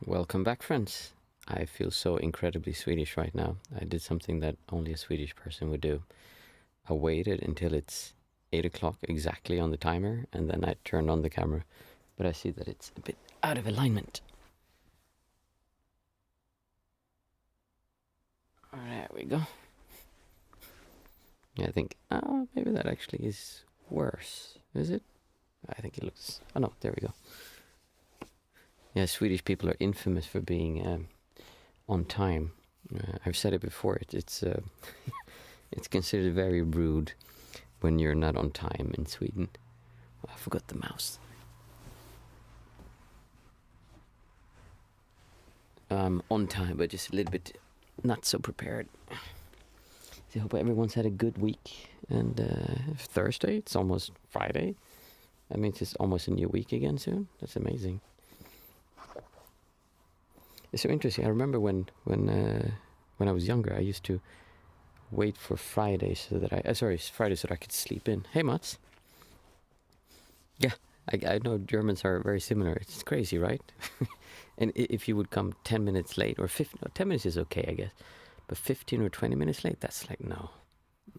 Welcome back, friends. I feel so incredibly Swedish right now. I did something that only a Swedish person would do. I waited until it's 8 o'clock exactly on the timer, and then I turned on the camera. But I see that it's a bit out of alignment. There we go. Yeah, I think, maybe that actually is worse. Is it? I think it looks, oh no, there we go. Yeah, Swedish people are infamous for being on time. I've said it before. It's it's considered very rude when you're not on time in Sweden. Oh, I forgot the mouse. On time, but just a little bit not so prepared. So I hope everyone's had a good week. And Thursday, it's almost Friday. That means it's almost a new week again soon. That's amazing. It's so interesting. I remember when I was younger, I used to wait for Friday so that Friday so that I could sleep in. Hey, Mats. Yeah, I know Germans are very similar. It's crazy, right? And if you would come 10 minutes late, or 15, no, 10 minutes is okay, I guess. But 15 or 20 minutes late, that's like, no.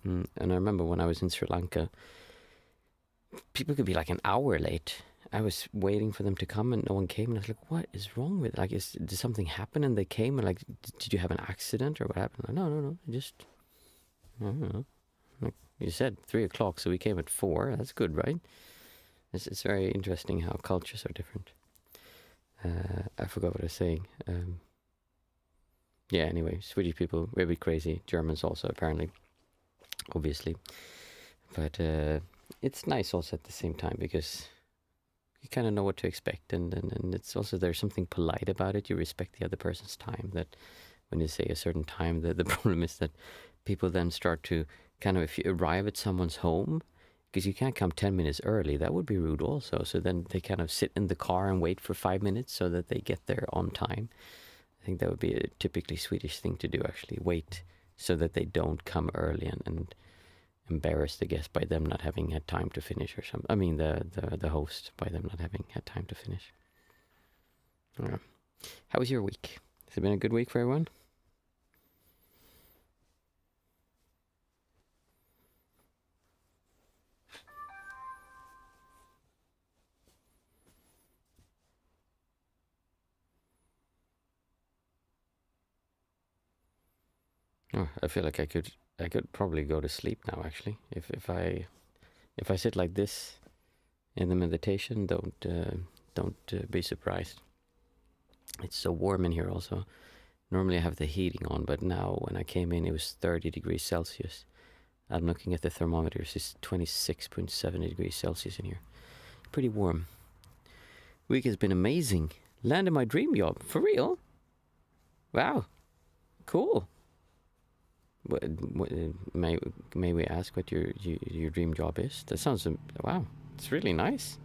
And I remember when I was in Sri Lanka, people could be like an hour late. I was waiting for them to come and no one came. And I was like, what is wrong with it? Like, did something happen? And they came and like, did you have an accident or what happened? Like, no, just, I don't know. Like you said, 3 o'clock, so we came at 4. That's good, right? It's very interesting how cultures are different. I forgot what I was saying. Yeah, anyway, Swedish people, we're a bit crazy. Germans also, apparently, obviously. But it's nice also at the same time because you kind of know what to expect. And it's also, there's something polite about it. You respect the other person's time. That when you say a certain time, the problem is that people then start to kind of, if you arrive at someone's home, because you can't come 10 minutes early, that would be rude also. So then they kind of sit in the car and wait for 5 minutes so that they get there on time. I think that would be a typically Swedish thing to do, actually. Wait so that they don't come early and embarrass the guest by them not having had time to finish or something. I mean, the host by them not having had time to finish. Yeah. How was your week? Has it been a good week for everyone? Oh, I feel like I could probably go to sleep now. Actually, if I sit like this in the meditation, don't be surprised. It's so warm in here. Also, normally I have the heating on, but now when I came in, it was 30 degrees Celsius. I'm looking at the thermometers. It's 26.7 degrees Celsius in here. Pretty warm. Week has been amazing. Landed my dream job for real. Wow, cool. What, may we ask what your dream job is? That sounds wow. It's really nice.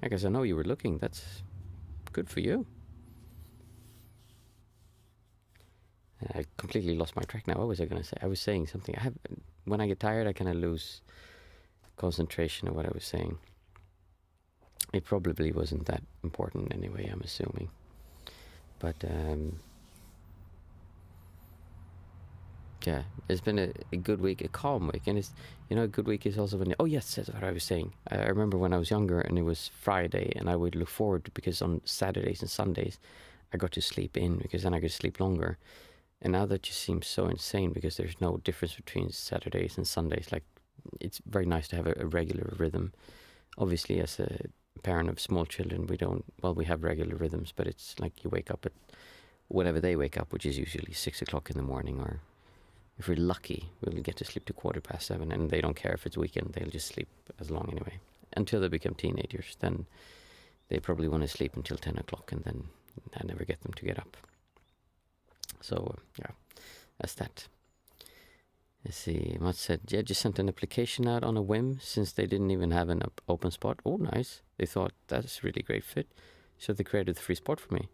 I guess I know you were looking. That's good for you. I completely lost my track now. What was I gonna say? I was saying something. When I get tired, I kind of lose concentration of what I was saying. It probably wasn't that important anyway. I'm assuming, but yeah, it's been a good week, a calm week, and it's a good week is also when. Oh yes, that's what I was saying. I remember when I was younger and it was Friday, and I would look forward to, because on Saturdays and Sundays, I got to sleep in because then I could sleep longer. And now that just seems so insane because there's no difference between Saturdays and Sundays. Like, it's very nice to have a regular rhythm. Obviously, as a parent of small children, we have regular rhythms, but it's like you wake up at whenever they wake up, which is usually 6 o'clock in the morning, or if we're lucky, we'll get to sleep to 7:15, and they don't care if it's weekend. They'll just sleep as long anyway until they become teenagers. Then they probably want to sleep until 10 o'clock, and then I never get them to get up. So yeah, that's that. Let's see. Mats said, yeah, just sent an application out on a whim since they didn't even have an open spot. Oh, nice. They thought that's a really great fit, so they created a free spot for me.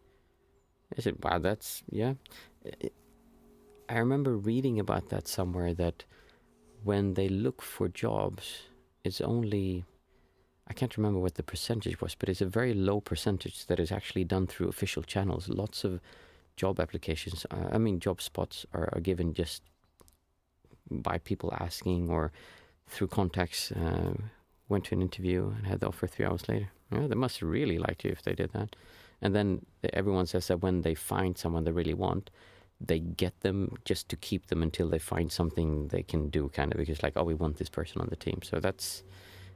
I said, wow, that's, yeah. I remember reading about that somewhere, that when they look for jobs, it's only, I can't remember what the percentage was, but it's a very low percentage that is actually done through official channels. Lots of job applications, job spots are given just by people asking or through contacts. Went to an interview and had the offer 3 hours later. Yeah, they must really like you if they did that. And then everyone says that when they find someone they really want, they get them just to keep them until they find something they can do, kind of, because like, oh, we want this person on the team. So that's,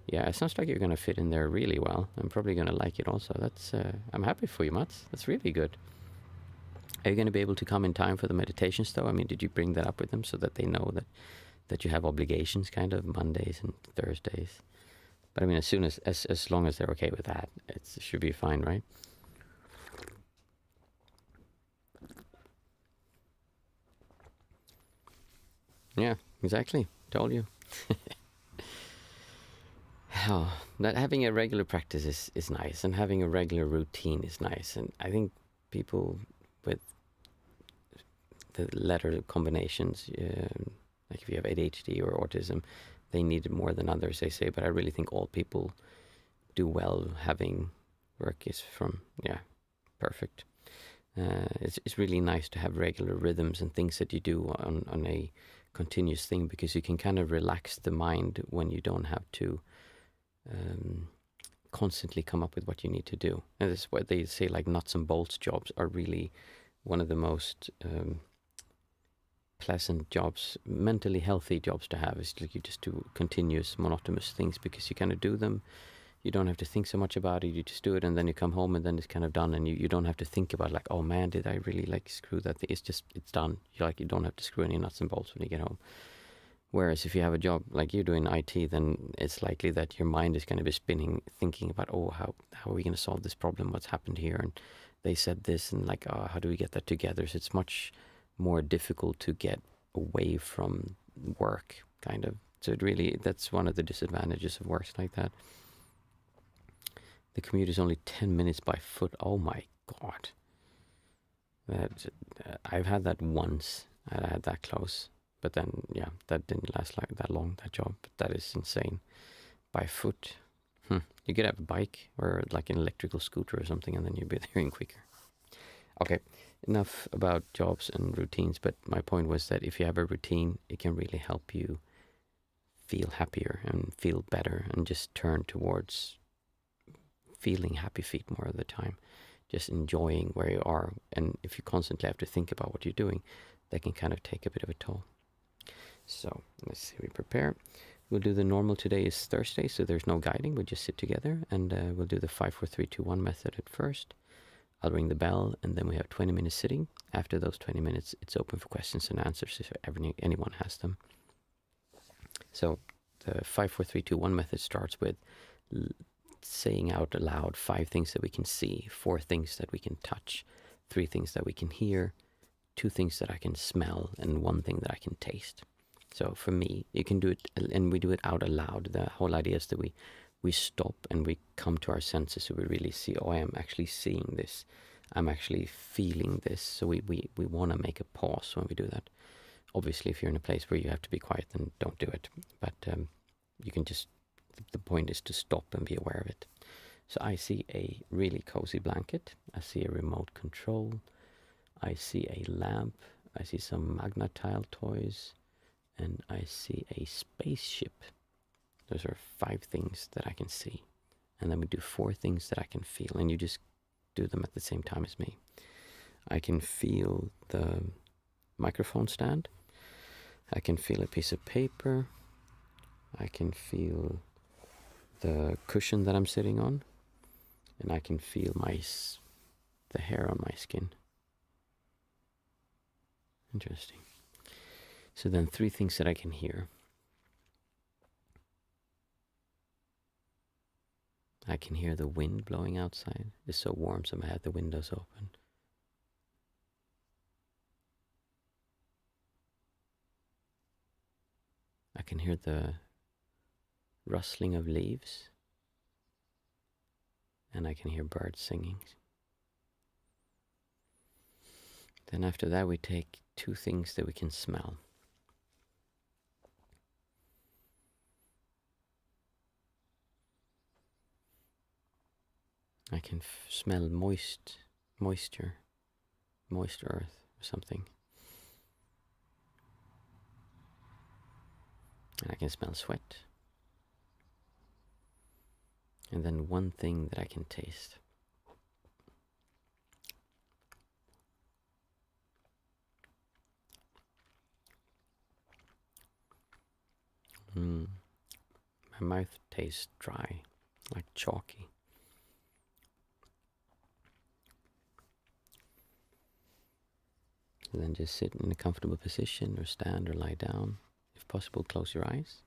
yeah, it sounds like you're going to fit in there really well. I'm probably going to like it also. That's, I'm happy for you, Mats. That's really good. Are you going to be able to come in time for the meditations though? I mean, did you bring that up with them so that they know that you have obligations kind of Mondays and Thursdays? But I mean, as long as they're okay with that, it should be fine, right? Yeah, exactly. Told you. Oh, that having a regular practice is nice, and having a regular routine is nice. And I think people with the letter combinations, like if you have ADHD or autism, they need it more than others, they say. But I really think all people do well having work is from, yeah, perfect. It's really nice to have regular rhythms and things that you do on a continuous thing, because you can kind of relax the mind when you don't have to constantly come up with what you need to do. And that's why they say like nuts and bolts jobs are really one of the most pleasant jobs, mentally healthy jobs to have. Is like you just do continuous monotonous things because you kind of do them. You don't have to think so much about it. You just do it, and then you come home, and then it's kind of done, and you don't have to think about like, oh man, did I really like screw that thing? It's done. You don't have to screw any nuts and bolts when you get home. Whereas if you have a job like you do in IT, then it's likely that your mind is going to be spinning, thinking about, oh, how are we going to solve this problem? What's happened here? And they said this, and like, oh, how do we get that together? So it's much more difficult to get away from work, kind of. So that's one of the disadvantages of works like that. The commute is only 10 minutes by foot. Oh my God. I've had that once. I had that close. But then, yeah, that didn't last like that long, that job. But that is insane. By foot. You could have a bike or like an electrical scooter or something, and then you'd be there in quicker. Okay, enough about jobs and routines. But my point was that if you have a routine, it can really help you feel happier and feel better and just turn towards feeling happy feet more of the time, just enjoying where you are. And if you constantly have to think about what you're doing, that can kind of take a bit of a toll. So let's see, we prepare. We'll do the normal. Today is Thursday, so there's no guiding. We'll just sit together, and we'll do the 5, 4, 3, 2, 1 method at first. I'll ring the bell, and then we have 20 minutes sitting. After those 20 minutes, it's open for questions and answers if anyone has them. So the 5, 4, 3, 2, 1 method starts with saying out aloud 5 things that we can see, 4 things that we can touch, 3 things that we can hear, 2 things that I can smell, and 1 thing that I can taste. So for me, you can do it, and we do it out aloud. The whole idea is that we stop and we come to our senses, so we really see, oh, I am actually seeing this. I'm actually feeling this. So we want to make a pause when we do that. Obviously, if you're in a place where you have to be quiet, then don't do it. But you can just, the point is to stop and be aware of it. So I see a really cozy blanket. I see a remote control. I see a lamp. I see some Magnatile toys. And I see a spaceship. Those are 5 things that I can see. And then we do 4 things that I can feel. And you just do them at the same time as me. I can feel the microphone stand. I can feel a piece of paper. I can feel the cushion that I'm sitting on. And I can feel the hair on my skin. Interesting. So then 3 things that I can hear. I can hear the wind blowing outside. It's so warm, so I had the windows open. I can hear the rustling of leaves. And I can hear birds singing. Then after that we take 2 things that we can smell. I can smell moisture, moist earth or something. And I can smell sweat. And then one thing that I can taste. My mouth tastes dry, like chalky. And then just sit in a comfortable position or stand or lie down. If possible, close your eyes.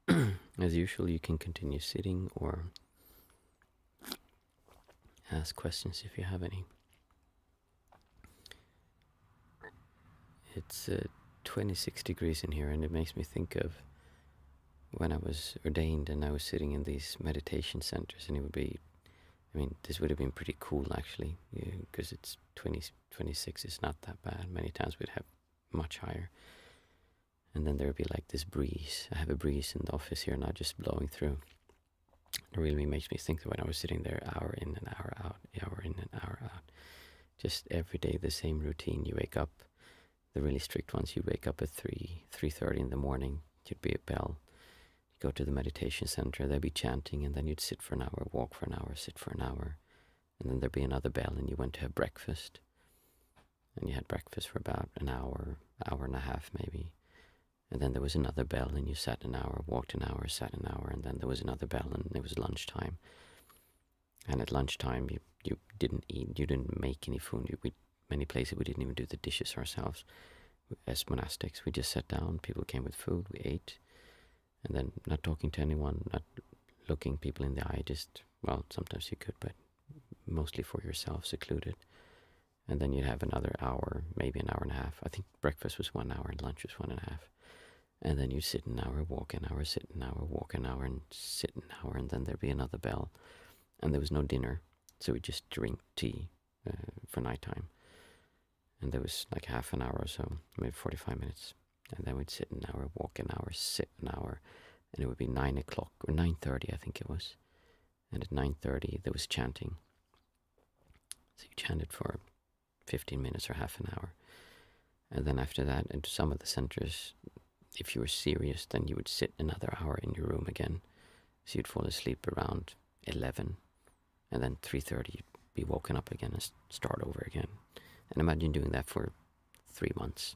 As usual, you can continue sitting or ask questions if you have any. It's 26 degrees in here, and it makes me think of when I was ordained and I was sitting in these meditation centers, and it would be, I mean, this would have been pretty cool actually, because it's 26 is not that bad. Many times we'd have much higher. And then there would be like this breeze. I have a breeze in the office here now just blowing through. It really makes me think that when I was sitting there, hour in and hour out, hour in and hour out. Just every day the same routine. You wake up, the really strict ones, you wake up at 3:30 in the morning. You'd be a bell. You go to the meditation center, they'd be chanting, and then you'd sit for an hour, walk for an hour, sit for an hour. And then there'd be another bell, and you went to have breakfast. And you had breakfast for about an hour, hour and a half maybe. And then there was another bell, and you sat an hour, walked an hour, sat an hour, and then there was another bell, and it was lunchtime. And at lunchtime, you didn't eat, you didn't make any food. Many places we didn't even do the dishes ourselves. As monastics, we just sat down, people came with food, we ate, and then not talking to anyone, not looking people in the eye, just, well, sometimes you could, but mostly for yourself, secluded. And then you'd have another hour, maybe an hour and a half. I think breakfast was 1 hour and lunch was 1.5. And then you'd sit an hour, walk an hour, sit an hour, walk an hour, and sit an hour, and then there'd be another bell. And there was no dinner, so we'd just drink tea for nighttime. And there was like half an hour or so, maybe 45 minutes. And then we'd sit an hour, walk an hour, sit an hour, and it would be 9 o'clock, or 9:30 I think it was. And at 9:30 there was chanting. So you chanted for 15 minutes or half an hour. And then after that, into some of the centers, if you were serious, then you would sit another hour in your room again. So you'd fall asleep around 11, and then 3:30 you'd be woken up again and start over again. And imagine doing that for 3 months.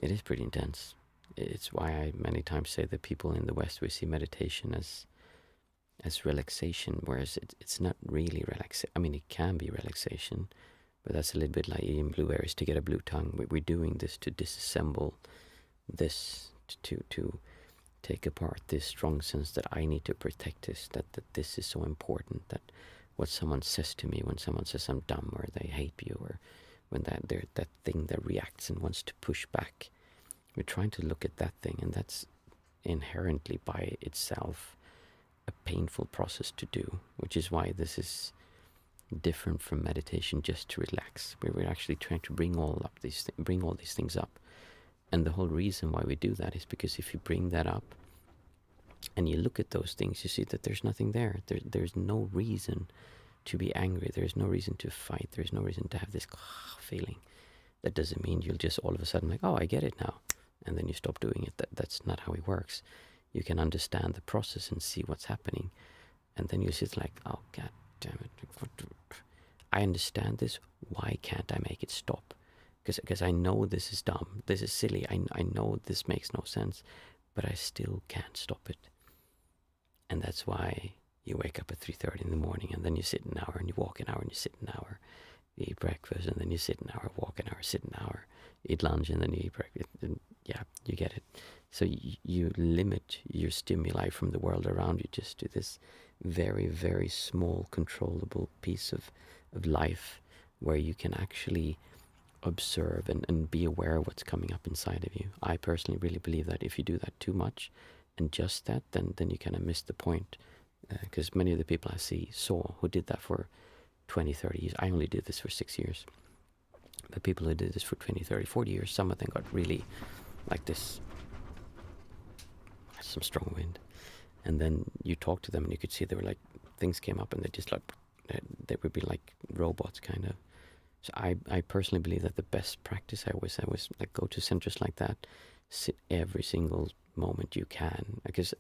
It is pretty intense. It's why I many times say that people in the West, we see meditation as relaxation, whereas it's not really relaxation. I mean, it can be relaxation, but that's a little bit like eating blueberries to get a blue tongue. We're doing this to disassemble this, to take apart this strong sense that I need to protect this, that this is so important, that what someone says to me when someone says I'm dumb or they hate you, or when that thing that reacts and wants to push back, we're trying to look at that thing, and that's inherently by itself a painful process to do, which is why this is different from meditation just to relax. We're actually trying to bring all these things up. And the whole reason why we do that is because if you bring that up and you look at those things, you see that there's nothing there. There's no reason to be angry. There's no reason to fight. There's no reason to have this feeling. That doesn't mean you'll just all of a sudden like, oh, I get it now, and then you stop doing it. That's not how it works. You can understand the process and see what's happening, and then you sit like, oh, God damn it. I understand this. Why can't I make it stop? Because I know this is dumb. This is silly. I know this makes no sense, but I still can't stop it. And that's why you wake up at 3:30 in the morning, and then you sit an hour, and you walk an hour, and you sit an hour. You eat breakfast, and then you sit an hour, walk an hour, sit an hour. You eat lunch, and then you eat breakfast. And yeah, you get it. So you limit your stimuli from the world around you just to this very, very small, controllable piece of life where you can actually observe and be aware of what's coming up inside of you. I personally really believe that if you do that too much and just that, then you kind of miss the point. Because many of the people I saw who did that for 20, 30 years, I only did this for 6 years. But people who did this for 20, 30, 40 years, some of them got really like this, some strong wind. And then you talk to them and you could see they were like, things came up and they just like, they would be like robots kind of. So I personally believe that the best practice I always was like, go to centers like that, sit every single moment you can. Because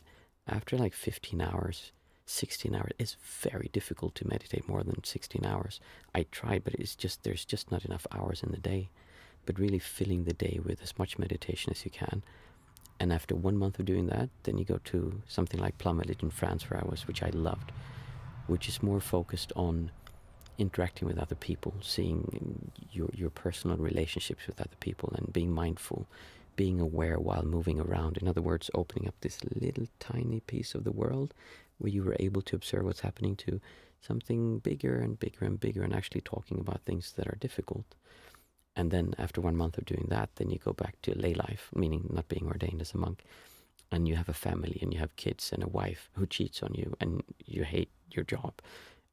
after like 15 hours, 16 hours, it's very difficult to meditate more than 16 hours. I tried, but there's just not enough hours in the day. But really filling the day with as much meditation as you can. And after 1 month of doing that, then you go to something like Plum Village in France where I was, which I loved, which is more focused on interacting with other people, seeing your personal relationships with other people and being mindful, being aware while moving around. In other words, opening up this little tiny piece of the world where you were able to observe what's happening to something bigger and bigger and bigger, and actually talking about things that are difficult. And then after 1 month of doing that, then you go back to lay life, meaning not being ordained as a monk. And you have a family and you have kids and a wife who cheats on you and you hate your job.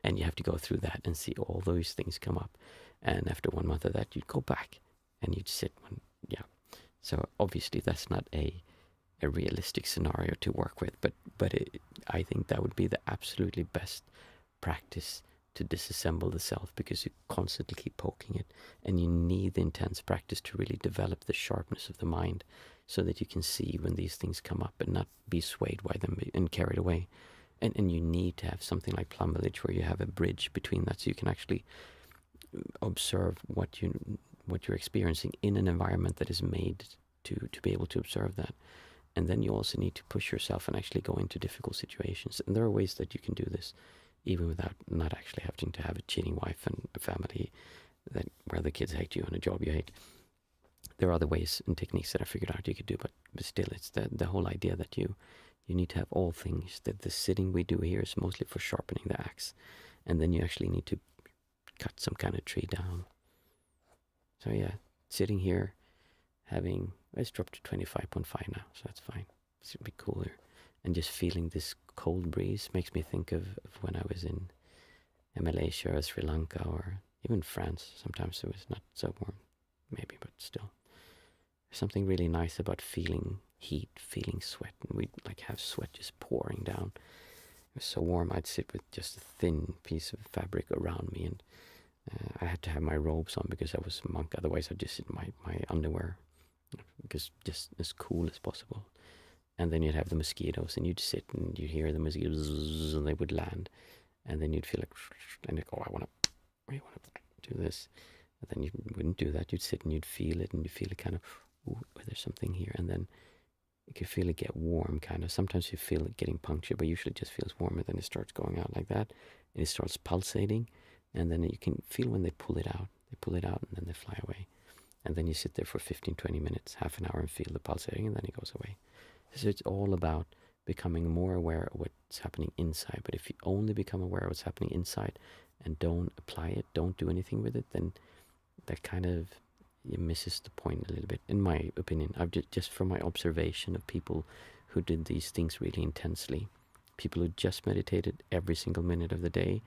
And you have to go through that and see all those things come up. And after 1 month of that, you'd go back and you'd sit. So obviously that's not a realistic scenario to work with. But I think that would be the absolutely best practice to disassemble the self, because you constantly keep poking it, and you need the intense practice to really develop the sharpness of the mind so that you can see when these things come up and not be swayed by them and carried away. And you need to have something like plum village where you have a bridge between that, so you can actually observe what you're experiencing in an environment that is made to be able to observe that. And then you also need to push yourself and actually go into difficult situations. And there are ways that you can do this even without not actually having to have a cheating wife and a family where the kids hate you and a job you hate. There are other ways and techniques that I figured out you could do, but still, it's the whole idea that you need to have all things. That the sitting we do here is mostly for sharpening the axe, and then you actually need to cut some kind of tree down. So yeah, sitting here, it's dropped to 25.5 now, so that's fine. It's a bit cooler. And just feeling this cold breeze makes me think of when I was in Malaysia or Sri Lanka or even France. Sometimes it was not so warm, maybe, but still. There's something really nice about feeling heat, feeling sweat, and we'd like have sweat just pouring down. It was so warm, I'd sit with just a thin piece of fabric around me, and I had to have my robes on because I was a monk. Otherwise, I'd just sit in my underwear, because just as cool as possible. And then you'd have the mosquitoes, and you'd sit and you'd hear the mosquitoes, and they would land, and then you'd feel like, and you'd go, I want to do this. And then you wouldn't do that. You'd sit and you'd feel it, and you'd feel it kind of, ooh, there's something here. And then you could feel it get warm, kind of. Sometimes you feel it getting punctured, but usually it just feels warm, and then it starts going out like that, and it starts pulsating, and then you can feel when they pull it out. They pull it out, and then they fly away. And then you sit there for 15, 20 minutes, half an hour, and feel the pulsating, and then it goes away. So it's all about becoming more aware of what's happening inside. But if you only become aware of what's happening inside and don't apply it, don't do anything with it, then that kind of misses the point a little bit, in my opinion. I've just from my observation of people who did these things really intensely, people who just meditated every single minute of the day,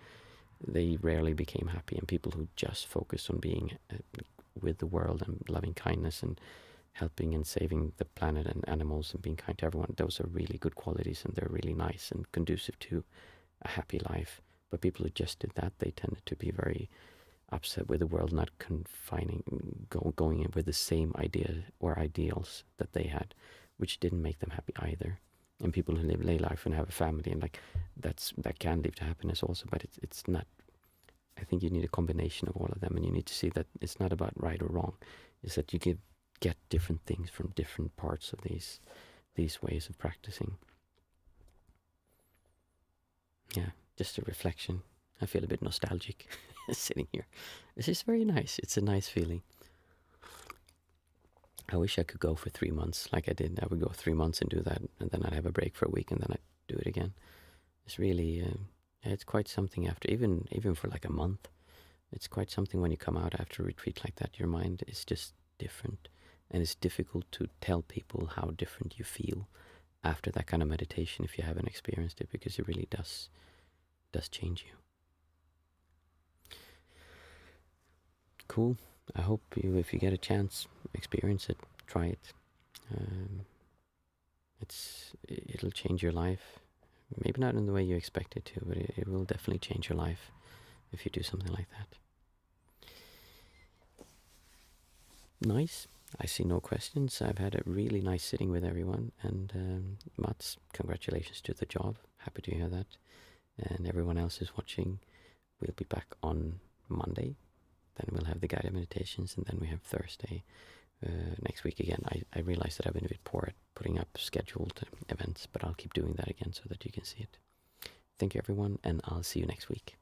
they rarely became happy. And people who just focused on being with the world and loving kindness and helping and saving the planet and animals and being kind to everyone, those are really good qualities, and they're really nice and conducive to a happy life. But people who just did that, they tended to be very upset with the world, not going in with the same idea or ideals that they had, which didn't make them happy either. And people who live lay life and have a family, and that can lead to happiness also, but it's not. I think you need a combination of all of them, and you need to see that it's not about right or wrong. It's that you get different things from different parts of these ways of practicing. Yeah, just a reflection. I feel a bit nostalgic sitting here. It's just very nice. It's a nice feeling. I wish I could go for 3 months like I did. I would go 3 months and do that, and then I'd have a break for a week, and then I'd do it again. It's really, it's quite something after, even for like a month. It's quite something when you come out after a retreat like that. Your mind is just different, and it's difficult to tell people how different you feel after that kind of meditation if you haven't experienced it, because it really does change you. Cool. I hope if you get a chance, experience it, try it. It'll change your life. Maybe not in the way you expect it to, but it will definitely change your life if you do something like that. Nice. I see no questions. I've had a really nice sitting with everyone, and Mats, congratulations to the job. Happy to hear that. And everyone else who's watching, we'll be back on Monday. Then we'll have the guided meditations, and then we have Thursday next week again. I realize that I've been a bit poor at putting up scheduled events, but I'll keep doing that again so that you can see it. Thank you, everyone, and I'll see you next week.